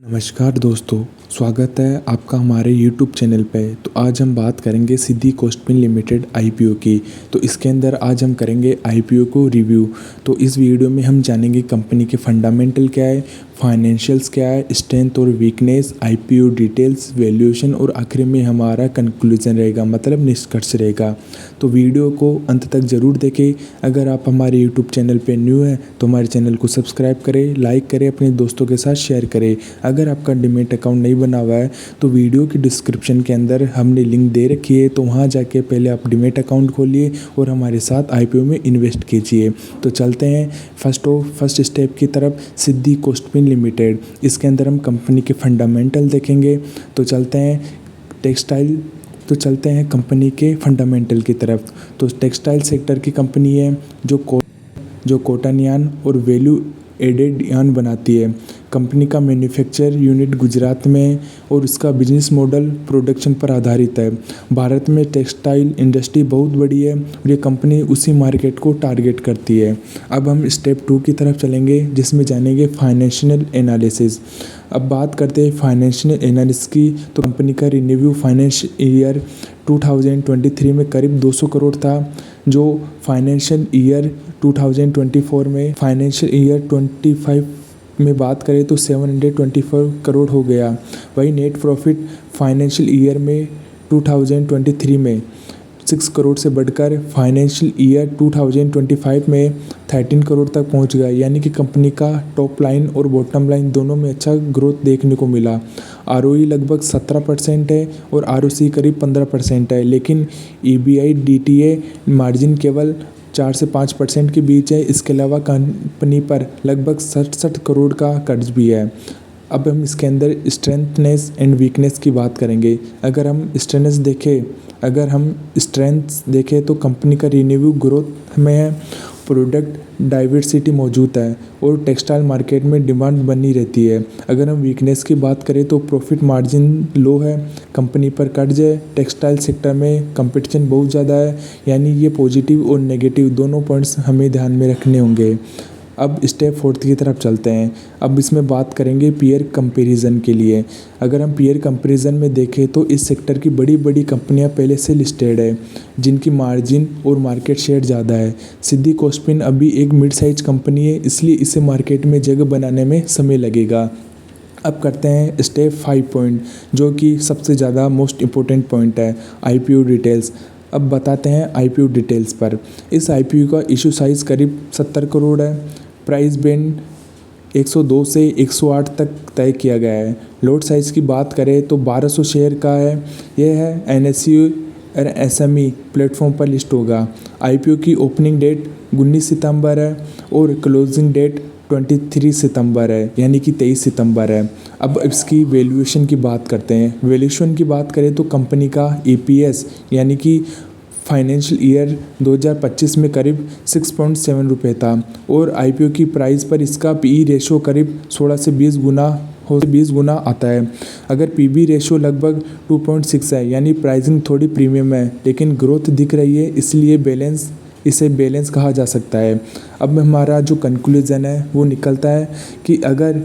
नमस्कार दोस्तों, स्वागत है आपका हमारे यूट्यूब चैनल पे। तो आज हम बात करेंगे सिद्धि कोस्टपिन लिमिटेड आईपीओ की। तो इसके अंदर आज हम करेंगे आईपीओ को रिव्यू। तो इस वीडियो में हम जानेंगे कंपनी के फंडामेंटल क्या है, फाइनेंशियल्स क्या है, स्ट्रेंथ और वीकनेस, आईपीओ डिटेल्स, वैल्यूएशन और आखिर में हमारा कंक्लूजन रहेगा, मतलब निष्कर्ष रहेगा। तो वीडियो को अंत तक ज़रूर देखें। अगर आप हमारे यूट्यूब चैनल पे न्यू हैं तो हमारे चैनल को सब्सक्राइब करें, लाइक करें, अपने दोस्तों के साथ शेयर करें। अगर आपका डीमैट अकाउंट नहीं बना हुआ है तो वीडियो की डिस्क्रिप्शन के अंदर हमने लिंक दे रखी है, तो वहाँ जाके पहले आप डीमैट अकाउंट खोलिए और हमारे साथ आईपीओ में इन्वेस्ट कीजिए। तो चलते हैं फर्स्ट स्टेप की तरफ, सिद्धि कोस्टपिन लिमिटेड। इसके अंदर हम कंपनी के फंडामेंटल देखेंगे। तो चलते हैं कंपनी के फंडामेंटल की तरफ। तो टेक्सटाइल सेक्टर की कंपनी है जो कॉटन यार्न और वैल्यू एडेड यार्न बनाती है। कंपनी का मैन्युफैक्चर यूनिट गुजरात में है और इसका बिजनेस मॉडल प्रोडक्शन पर आधारित है। भारत में टेक्सटाइल इंडस्ट्री बहुत बड़ी है और ये कंपनी उसी मार्केट को टारगेट करती है। अब हम स्टेप 2 की तरफ चलेंगे, जिसमें जानेंगे फाइनेंशियल एनालिसिस। अब बात करते हैं फाइनेंशियल एनालिसिस की। तो कंपनी का रिवेन्यू फाइनेंशियल ईयर 2023 में करीब 200 करोड़ था, जो फाइनेंशियल ईयर 2024 में फाइनेंशियल ईयर 25 में बात करें तो 724 करोड़ हो गया। वही नेट प्रॉफिट फाइनेंशियल ईयर में 2023 में 6 करोड़ से बढ़कर फाइनेंशियल ईयर 2025 में 13 करोड़ तक पहुंच गया। यानी कि कंपनी का टॉप लाइन और बॉटम लाइन दोनों में अच्छा ग्रोथ देखने को मिला। आरओई लगभग 17% है और आरओसी करीब 15% है, लेकिन ईबीआईडीटीए मार्जिन केवल 4 से 5% के बीच है। इसके अलावा कंपनी पर लगभग 67 करोड़ का कर्ज भी है। अब हम इसके अंदर स्ट्रेंथनेस एंड वीकनेस की बात करेंगे। अगर हम स्ट्रेंथ देखें तो कंपनी का रिवेन्यू ग्रोथ में है, प्रोडक्ट डाइवर्सिटी मौजूद है और टेक्सटाइल मार्केट में डिमांड बनी रहती है। अगर हम वीकनेस की बात करें तो प्रॉफिट मार्जिन लो है, कंपनी पर कर्ज है, टेक्सटाइल सेक्टर में कंपटीशन बहुत ज़्यादा है। यानी ये पॉजिटिव और नेगेटिव दोनों पॉइंट्स हमें ध्यान में रखने होंगे। अब स्टेप 4 की तरफ चलते हैं। अब इसमें बात करेंगे पीयर कंपैरिजन के लिए। अगर हम पीयर कंपैरिजन में देखें तो इस सेक्टर की बड़ी बड़ी कंपनियां पहले से लिस्टेड है, जिनकी मार्जिन और मार्केट शेयर ज़्यादा है। सिद्धि कोस्टपिन अभी एक मिड साइज कंपनी है, इसलिए इसे मार्केट में जगह बनाने में समय लगेगा। अब करते हैं स्टेप 5 पॉइंट, जो कि सबसे ज़्यादा मोस्ट इम्पोर्टेंट पॉइंट है, आईपीओ डिटेल्स। अब बताते हैं आईपीओ डिटेल्स पर। इस आईपीओ का इशू साइज़ करीब 70 करोड़ है। प्राइस बैंड 102 से 108 तक तय किया गया है। लॉट साइज़ की बात करें तो 1200 शेयर का है। यह है एनएसयू और एसएमई प्लेटफॉर्म पर लिस्ट होगा। आईपीओ की ओपनिंग डेट 19 सितंबर है और क्लोजिंग डेट 23 सितंबर है, यानी कि 23 सितंबर है। अब इसकी वैल्यूएशन की बात करते हैं। वैल्यूएशन की बात करें तो कंपनी का ईपीएस यानी कि फाइनेंशियल ईयर 2025 में करीब 6.7 रुपये था और आईपीओ की प्राइस पर इसका पीई रेशो करीब 16 से 20 गुना आता है। अगर पीबी रेशो लगभग 2.6 है, यानी प्राइसिंग थोड़ी प्रीमियम है, लेकिन ग्रोथ दिख रही है, इसलिए इसे बैलेंस कहा जा सकता है। अब हमारा जो कंक्लूजन है वो निकलता है कि अगर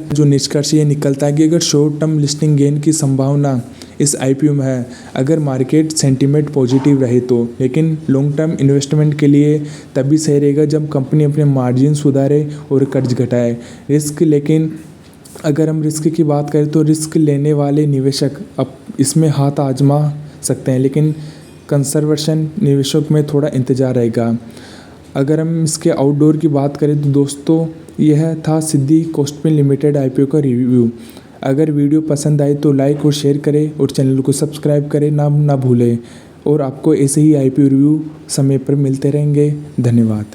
शॉर्ट टर्म लिस्टिंग गेन की संभावना इस आईपीओ में है, अगर मार्केट सेंटीमेंट पॉजिटिव रहे तो। लेकिन लॉन्ग टर्म इन्वेस्टमेंट के लिए तभी सही रहेगा जब कंपनी अपने मार्जिन सुधारे और कर्ज घटाए। लेकिन अगर हम रिस्क की बात करें तो रिस्क लेने वाले निवेशक अब इसमें हाथ आजमा सकते हैं, लेकिन कंजर्वेशन निवेशक में थोड़ा इंतजार रहेगा। अगर हम इसके आउटडोर की बात करें तो दोस्तों, यह था सिद्धि कोस्टपिन लिमिटेड आईपीओ का रिव्यू। अगर वीडियो पसंद आए तो लाइक और शेयर करें और चैनल को सब्सक्राइब करें ना भूलें। और आपको ऐसे ही आईपीओ रिव्यू समय पर मिलते रहेंगे। धन्यवाद।